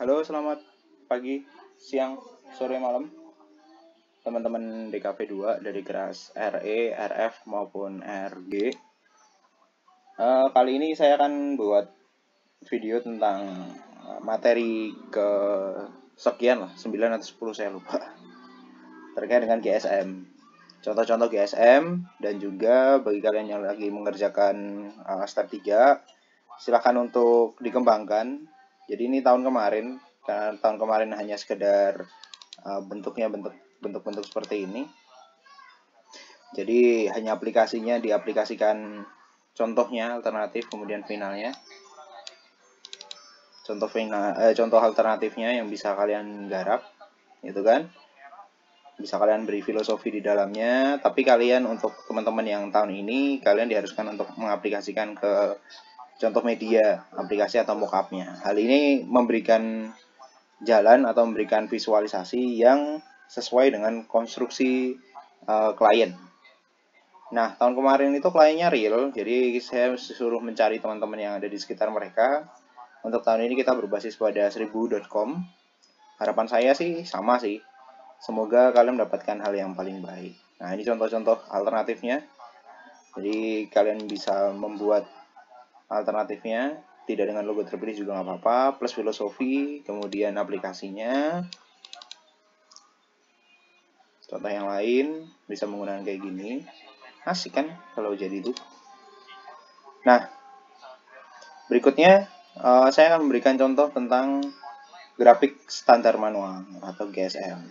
Halo, selamat pagi, siang, sore, malam, teman-teman DKV 2 dari kelas RE, RF, maupun RG. Kali ini saya akan buat video tentang materi ke sekian lah, 9 atau 10 saya lupa, terkait dengan GSM. Contoh-contoh GSM, dan juga bagi kalian yang lagi mengerjakan step 3, silakan untuk dikembangkan. Jadi ini tahun kemarin, karena tahun kemarin hanya sekedar bentuknya bentuk seperti ini. Jadi hanya aplikasinya diaplikasikan, contohnya alternatif, kemudian finalnya. Contoh alternatifnya yang bisa kalian garap, gitu kan? Bisa kalian beri filosofi di dalamnya, tapi kalian untuk teman-teman yang tahun ini, kalian diharuskan untuk mengaplikasikan ke contoh media, aplikasi atau mockupnya. Hal ini memberikan jalan atau memberikan visualisasi yang sesuai dengan konstruksi klien. Nah, tahun kemarin itu kliennya real, jadi saya suruh mencari teman-teman yang ada di sekitar mereka. Untuk tahun ini kita berbasis pada 1000.com. Harapan saya sih sama sih. Semoga kalian mendapatkan hal yang paling baik. Nah, ini contoh-contoh alternatifnya. Jadi kalian bisa membuat alternatifnya, tidak dengan logo terpilih juga nggak apa-apa, plus filosofi, kemudian aplikasinya. Contoh yang lain bisa menggunakan kayak gini. Asik kan kalau jadi itu. Nah, berikutnya saya akan memberikan contoh tentang grafik standar manual atau GSM.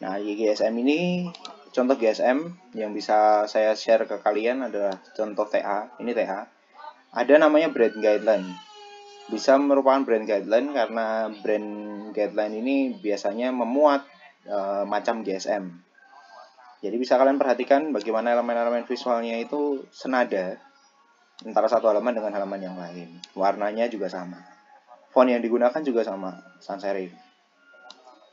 Nah, di GSM ini, contoh GSM yang bisa saya share ke kalian adalah contoh TA. Ini TA. Ada namanya brand guideline. Bisa merupakan brand guideline karena brand guideline ini biasanya memuat macam GSM. Jadi bisa kalian perhatikan bagaimana elemen-elemen visualnya itu senada antara satu halaman dengan halaman yang lain. Warnanya juga sama. Font yang digunakan juga sama, sans serif.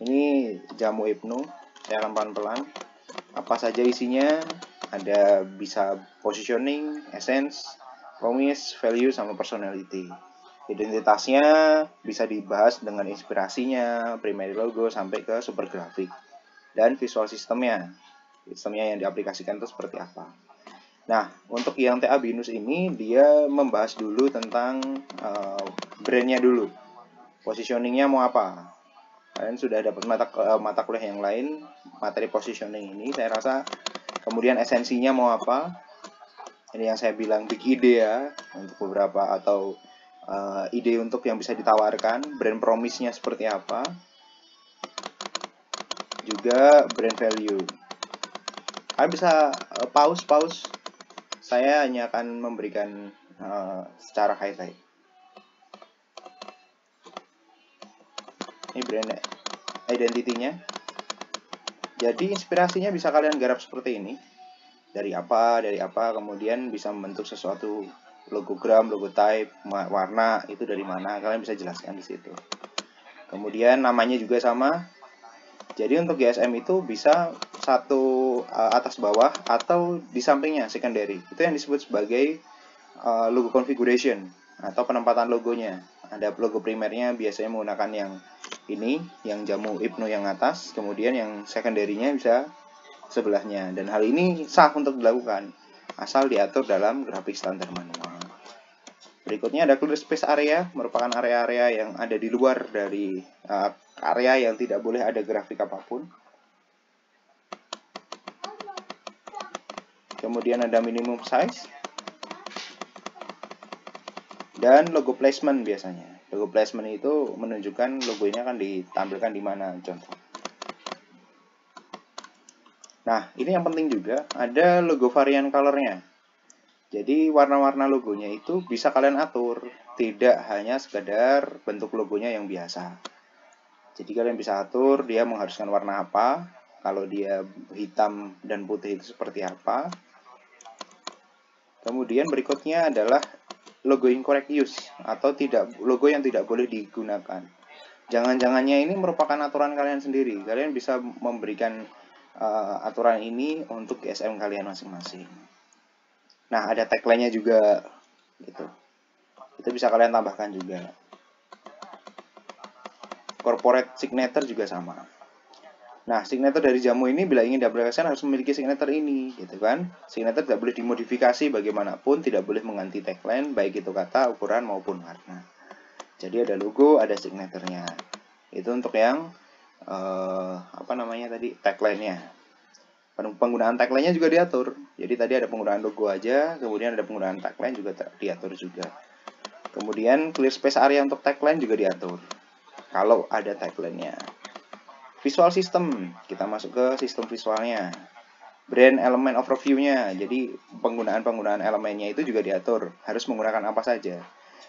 Ini jamu Ibnu, saya akan pelan-pelan. Apa saja isinya? Ada bisa positioning, essence, promise, value, sama personality. Identitasnya bisa dibahas dengan inspirasinya, primary logo, sampai ke super grafik. Dan visual sistemnya yang diaplikasikan itu seperti apa. Nah, untuk yang TA Binus ini, dia membahas dulu tentang brandnya dulu. Positioningnya mau apa. Kalian sudah dapat mata kuliah yang lain, materi positioning ini, saya rasa. Kemudian esensinya mau apa. Ini yang saya bilang big ide ya, untuk beberapa, atau ide untuk yang bisa ditawarkan. Brand promise-nya seperti apa. Juga brand value. Kalian bisa pause. Saya hanya akan memberikan secara highlight. Ini brand identity-nya. Jadi inspirasinya bisa kalian garap seperti ini. Dari apa, kemudian bisa membentuk sesuatu logogram, logo type, warna, itu dari mana, kalian bisa jelaskan di situ. Kemudian namanya juga sama. Jadi untuk GSM itu bisa satu atas bawah atau di sampingnya, secondary. Itu yang disebut sebagai logo configuration atau penempatan logonya. Ada logo primernya biasanya menggunakan yang ini, yang jamu Ibnu yang atas, kemudian yang secondary-nya bisa sebelahnya. Dan hal ini sah untuk dilakukan asal diatur dalam grafik standar manual. Berikutnya ada clear space area, merupakan area-area yang ada di luar dari area yang tidak boleh ada grafik apapun. Kemudian ada minimum size. Dan logo placement biasanya. Logo placement itu menunjukkan logo ini akan ditampilkan di mana, contoh. Nah, ini yang penting juga, ada logo varian color-nya. Jadi warna-warna logonya itu bisa kalian atur, tidak hanya sekedar bentuk logonya yang biasa. Jadi kalian bisa atur dia mengharuskan warna apa, kalau dia hitam dan putih itu seperti apa. Kemudian berikutnya adalah logo incorrect use, atau logo yang tidak boleh digunakan. Jangan-jangannya ini merupakan aturan kalian sendiri. Kalian bisa memberikan aturan ini untuk GSM kalian masing-masing. Nah, ada tagline-nya juga gitu. Itu bisa kalian tambahkan juga. corporate signature juga sama. Nah, signature dari jamu ini bila ingin diaplikasikan harus memiliki signature ini, gitu kan. Signature tidak boleh dimodifikasi bagaimanapun, tidak boleh mengganti tagline, baik itu kata, ukuran, maupun warna. Jadi ada logo, ada signaturenya. Itu untuk yang, tagline-nya. Penggunaan tagline-nya juga diatur. Jadi tadi ada penggunaan logo aja, kemudian ada penggunaan tagline juga diatur juga. Kemudian clear space area untuk tagline juga diatur. Kalau ada tagline-nya. Visual system, kita masuk ke sistem visualnya. Brand element overview-nya, jadi penggunaan elemennya itu juga diatur. Harus menggunakan apa saja.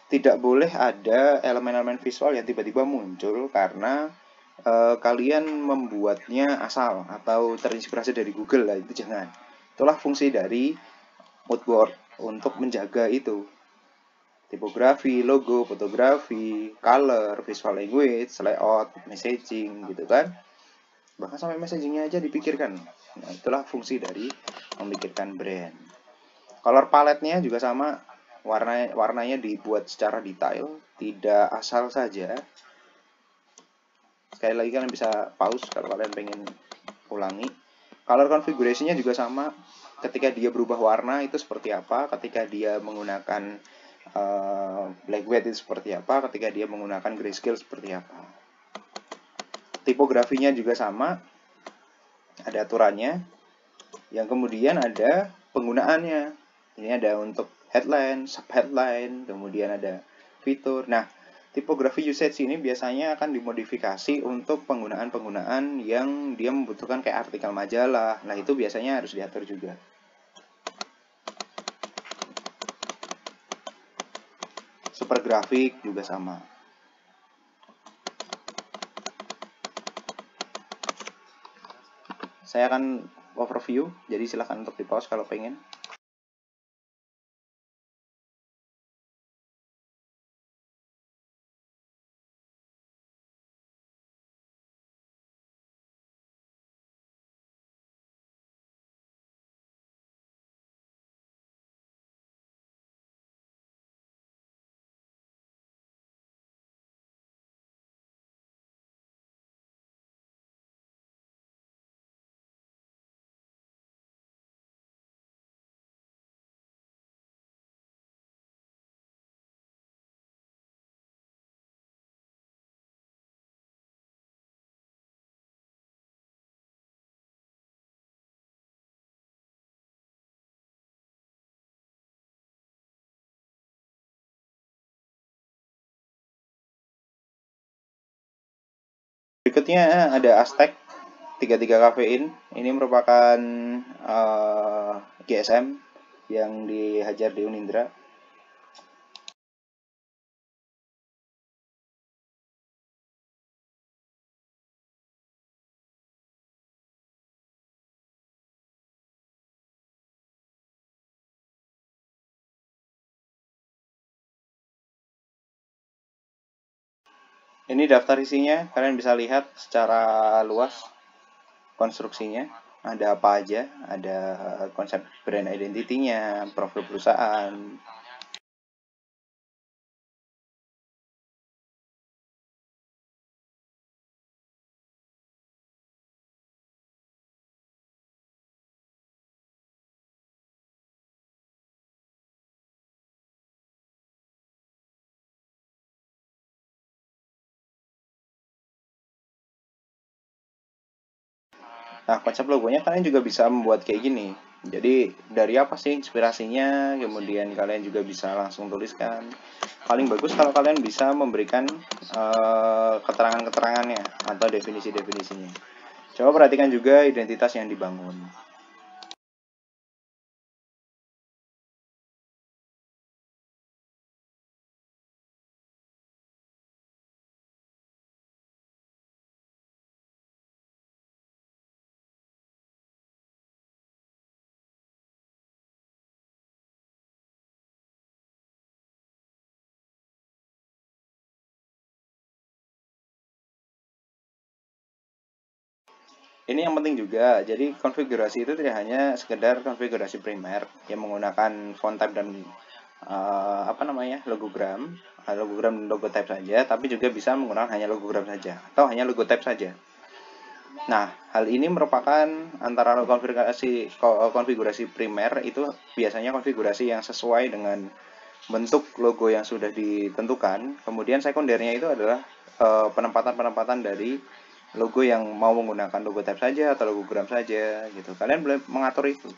Tidak boleh ada elemen-elemen visual yang tiba-tiba muncul karena kalian membuatnya asal atau terinspirasi dari Google lah, itu jangan. Itulah fungsi dari mood board untuk menjaga itu. Tipografi, logo, fotografi, color, visual language, layout, messaging, gitu kan. Bahkan sampai messagingnya aja dipikirkan. Nah, itulah fungsi dari memikirkan brand. Color palette-nya juga sama. Warnanya dibuat secara detail, tidak asal saja. Sekali lagi kalian bisa pause kalau kalian pengen ulangi. Color configuration-nya juga sama. Ketika dia berubah warna itu seperti apa, ketika dia menggunakan black white itu seperti apa, ketika dia menggunakan grayscale seperti apa. Tipografinya juga sama, ada aturannya. Yang kemudian ada penggunaannya. Ini ada untuk headline, subheadline, kemudian ada fitur. Nah, tipografi usage ini biasanya akan dimodifikasi untuk penggunaan-penggunaan yang dia membutuhkan kayak artikel majalah. Nah, itu biasanya harus diatur juga. Super grafik juga sama. Saya akan overview, jadi silahkan untuk di pause kalau pengen. Berikutnya ada Aztec 33 kafein. Ini merupakan GSM yang dihajar di Unindra. Ini daftar isinya, kalian bisa lihat secara luas konstruksinya. Ada apa aja, ada konsep brand identity-nya, profil perusahaan. Nah, konsep logonya kalian juga bisa membuat kayak gini. Jadi, dari apa sih inspirasinya? Kemudian kalian juga bisa langsung tuliskan. Paling bagus kalau kalian bisa memberikan keterangan-keterangannya atau definisi-definisinya. Coba perhatikan juga identitas yang dibangun. Ini yang penting juga, jadi konfigurasi itu tidak hanya sekedar konfigurasi primer yang menggunakan font type dan logogram, logogram dan logo type saja, tapi juga bisa menggunakan hanya logogram saja atau hanya logo type saja. Nah, hal ini merupakan antara konfigurasi primer itu biasanya konfigurasi yang sesuai dengan bentuk logo yang sudah ditentukan. Kemudian sekundernya itu adalah penempatan-penempatan dari logo yang mau menggunakan logo type saja atau logogram saja gitu. Kalian boleh mengatur itu.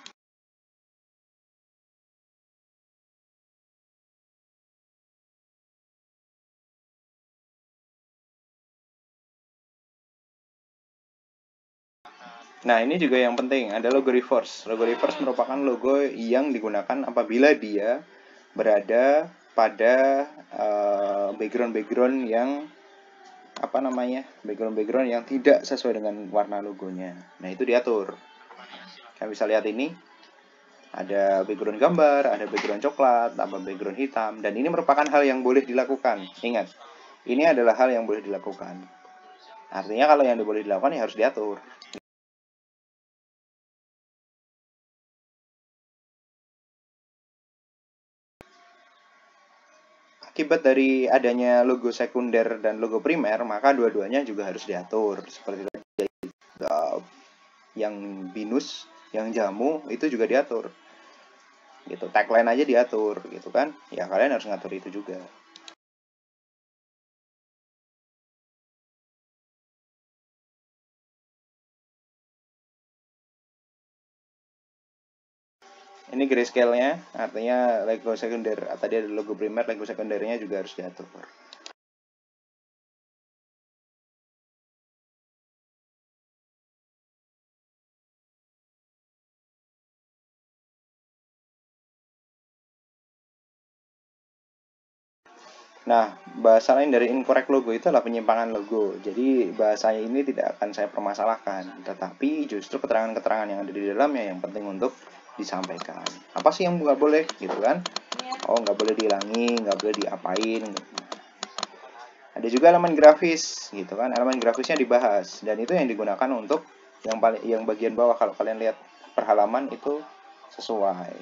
Nah, ini juga yang penting, ada logo reverse. Logo reverse merupakan logo yang digunakan apabila dia berada pada background-background yang background-background yang tidak sesuai dengan warna logonya. Nah, itu diatur. Kalian bisa lihat ini, ada background gambar, ada background coklat, ada background hitam, dan ini merupakan hal yang boleh dilakukan. Ingat, ini adalah hal yang boleh dilakukan. Artinya kalau yang boleh dilakukan ya harus diatur. Akibat dari adanya logo sekunder dan logo primer, maka dua-duanya juga harus diatur. Seperti yang binus, yang jamu, itu juga diatur. Gitu, tagline aja diatur, gitu kan? Ya kalian harus ngatur itu juga. Ini grayscale-nya, artinya logo sekunder. Tadi ada logo primer, logo sekundernya juga harus diatur. Nah, bahasa lain dari incorrect logo itu adalah penyimpangan logo. Jadi, bahasanya ini tidak akan saya permasalahkan. Tetapi justru keterangan-keterangan yang ada di dalamnya yang penting untuk disampaikan. Apa sih yang nggak boleh, gitu kan? Oh, nggak boleh dihilangi, nggak boleh diapain. Ada juga elemen grafis, gitu kan? Elemen grafisnya dibahas. Dan itu yang digunakan untuk yang bagian bawah. Kalau kalian lihat per halaman itu sesuai.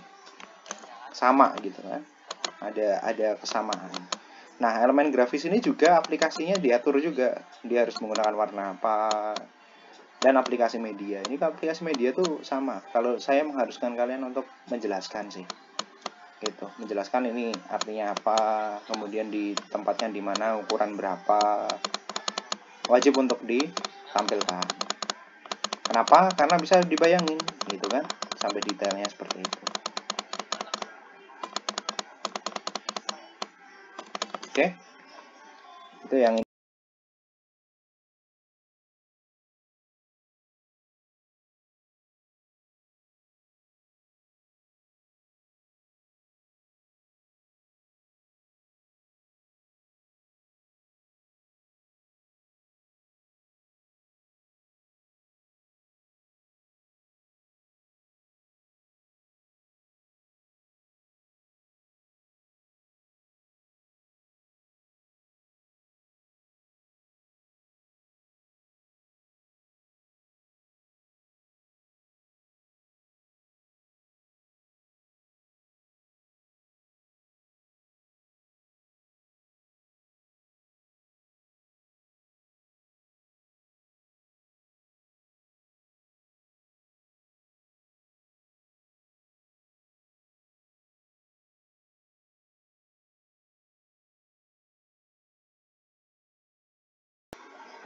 Sama, gitu kan? Ada kesamaan. Nah, elemen grafis ini juga aplikasinya diatur juga. Dia harus menggunakan warna apa. Dan aplikasi media. Ini aplikasi media tuh sama. Kalau saya mengharuskan kalian untuk menjelaskan sih. Gitu. Menjelaskan ini artinya apa, kemudian di tempatnya di mana, ukuran berapa. Wajib untuk ditampilkan. Kenapa? Karena bisa dibayangin, gitu kan? Sampai detailnya seperti itu. Oke? Itu yang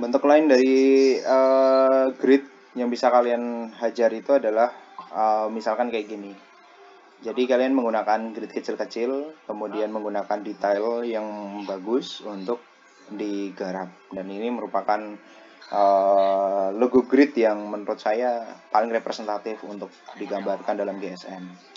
bentuk lain dari grid yang bisa kalian hajar itu adalah misalkan kayak gini. Jadi kalian menggunakan grid kecil-kecil, kemudian menggunakan detail yang bagus untuk digarap. Dan ini merupakan logo grid yang menurut saya paling representatif untuk digambarkan dalam GSM.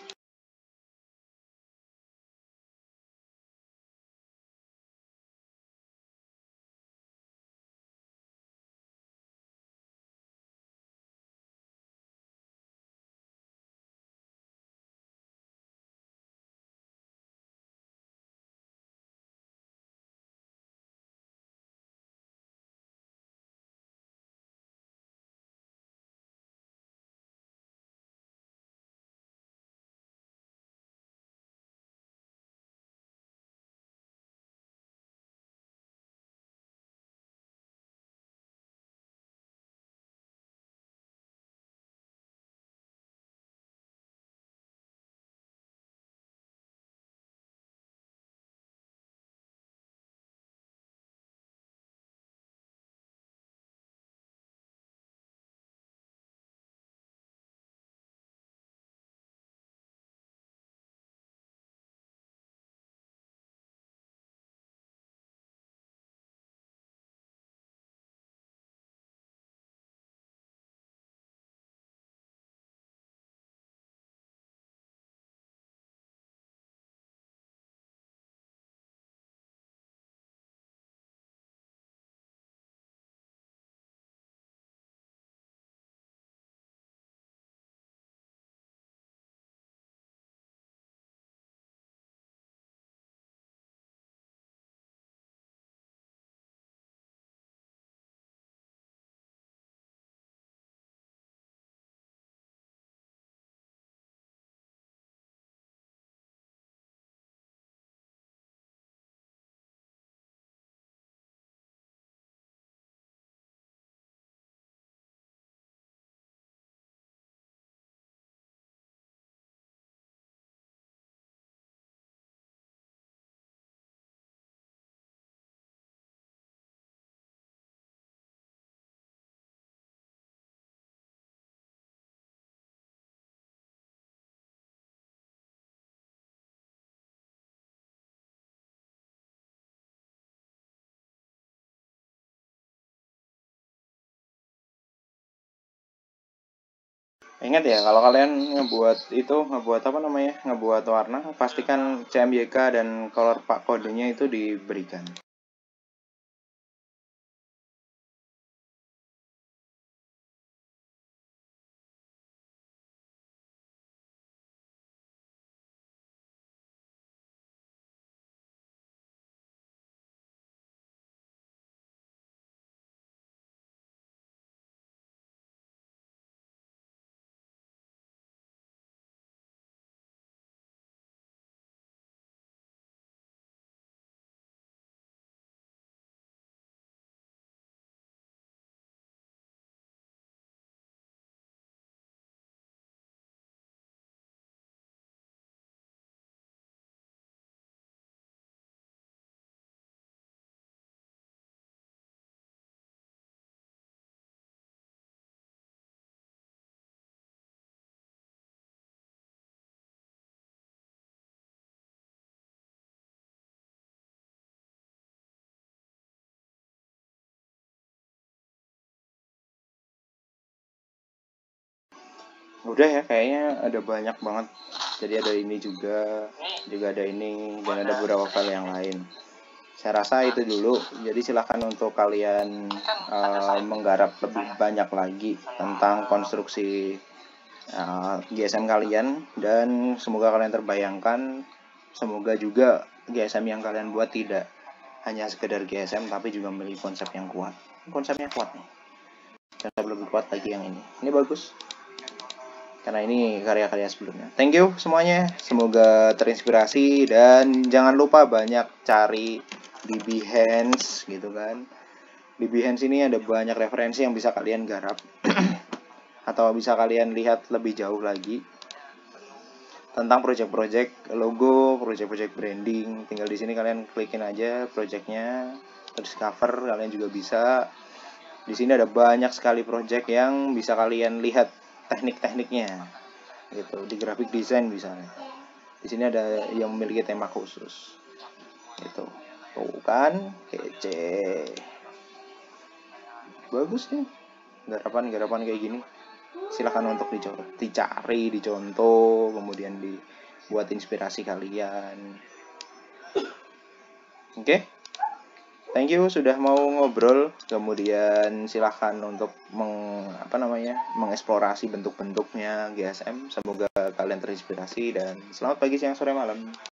Ingat ya, kalau kalian ngebuat apa namanya, ngebuat warna, pastikan CMYK dan color pak kodenya itu diberikan. Udah ya, kayaknya ada banyak banget. Jadi ada ini juga ada ini, dan ada beberapa file yang lain. Saya rasa itu dulu. Jadi silahkan untuk kalian menggarap lebih banyak lagi tentang konstruksi GSM kalian, dan semoga kalian terbayangkan. Semoga juga GSM yang kalian buat tidak hanya sekedar GSM, tapi juga memiliki konsep yang kuat. Konsepnya kuat nih. Konsep lebih kuat lagi yang ini. Ini bagus. Karena ini karya-karya sebelumnya. Thank you semuanya. Semoga terinspirasi, dan jangan lupa banyak cari di Behance gitu kan. Di Behance ini ada banyak referensi yang bisa kalian garap atau bisa kalian lihat lebih jauh lagi tentang project-project logo, project-project branding. Tinggal di sini kalian klikin aja projectnya, terus cover kalian juga bisa. Di sini ada banyak sekali project yang bisa kalian lihat teknik-tekniknya gitu. Di graphic design misalnya, di sini ada yang memiliki tema khusus gitu. Tuh kan, kece, bagus nih garapan kayak gini. Silakan untuk dicari, dicontoh, kemudian dibuat inspirasi kalian. Oke? Thank you sudah mau ngobrol. Kemudian silahkan untuk mengeksplorasi bentuk-bentuknya GSM. Semoga kalian terinspirasi, dan selamat pagi, siang, sore, malam.